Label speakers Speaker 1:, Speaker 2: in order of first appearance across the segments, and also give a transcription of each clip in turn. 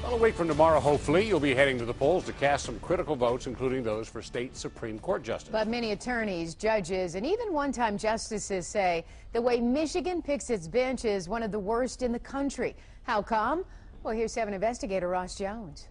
Speaker 1: Well, a week from tomorrow, hopefully, you'll be heading to the polls to cast some critical votes, including those for state Supreme Court justice.
Speaker 2: But many attorneys, judges, and even one-time justices say the way Michigan picks its bench is one of the worst in the country. How come? Well, here's 7 investigator Ross Jones.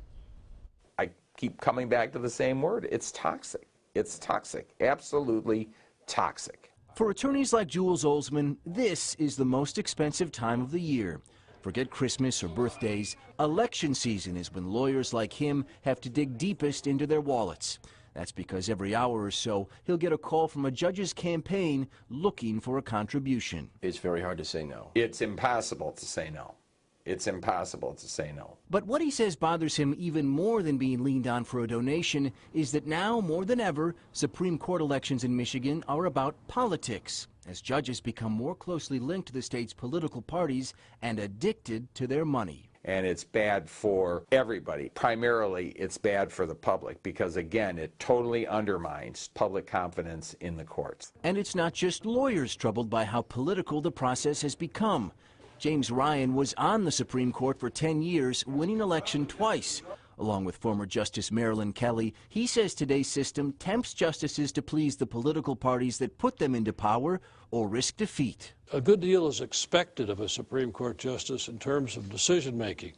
Speaker 3: I keep coming back to the same word. It's toxic. It's toxic. Absolutely toxic.
Speaker 4: For attorneys like Jules Olsman, this is the most expensive time of the year. Forget Christmas or birthdays. Election season is when lawyers like him have to dig deepest into their wallets. That's because every hour or so, he'll get a call from a judge's campaign looking for a contribution.
Speaker 5: It's very hard to say no.
Speaker 3: It's impossible to say no. It's impossible to say no.
Speaker 4: But what he says bothers him even more than being leaned on for a donation is that now, more than ever, Supreme Court elections in Michigan are about politics, as judges become more closely linked to the state's political parties and addicted to their money.
Speaker 3: And it's bad for everybody. Primarily, it's bad for the public because, again, it totally undermines public confidence in the courts.
Speaker 4: And it's not just lawyers troubled by how political the process has become. James Ryan was on the Supreme Court for 10 years, winning election twice. Along with former Justice Marilyn Kelly, he says today's system tempts justices to please the political parties that put them into power or risk defeat.
Speaker 6: A good deal is expected of a Supreme Court justice in terms of decision-making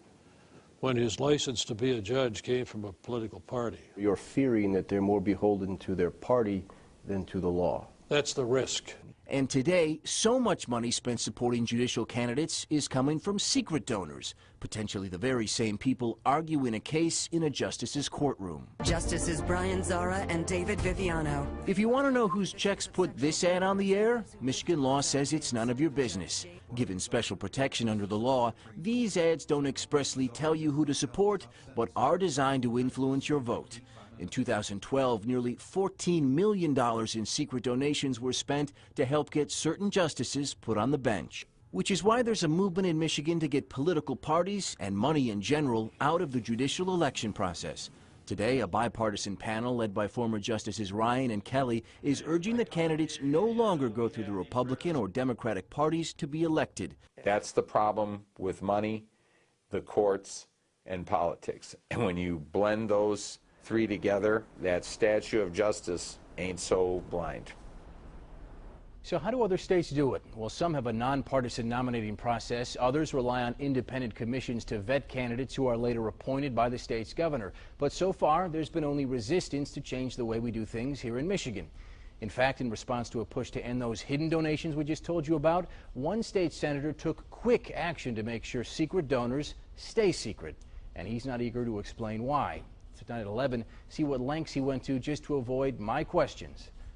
Speaker 6: when his license to be a judge came from a political party.
Speaker 5: You're fearing that they're more beholden to their party than to the law.
Speaker 6: That's the risk.
Speaker 4: And today, so much money spent supporting judicial candidates is coming from secret donors, potentially the very same people arguing a case in a justice's courtroom.
Speaker 7: Justices Brian Zara and David Viviano.
Speaker 4: If you want to know whose checks put this ad on the air, Michigan law says it's none of your business. Given special protection under the law, these ads don't expressly tell you who to support, but are designed to influence your vote. In 2012, nearly $14 million in secret donations were spent to help get certain justices put on the bench. Which is why there's a movement in Michigan to get political parties and money in general out of the judicial election process. Today, a bipartisan panel led by former Justices Ryan and Kelly is urging that candidates no longer go through the Republican or Democratic parties to be elected.
Speaker 3: That's the problem with money, the courts, and politics. And when you blend those three together, that statue of justice ain't so blind.
Speaker 4: So how do other states do it? Well, some have a nonpartisan nominating process. Others rely on independent commissions to vet candidates who are later appointed by the state's governor. But so far, there's been only resistance to change the way we do things here in Michigan. In fact, in response to a push to end those hidden donations we just told you about, one state senator took quick action to make sure secret donors stay secret. And he's not eager to explain why. Tonight at 11, see what lengths he went to just to avoid my questions.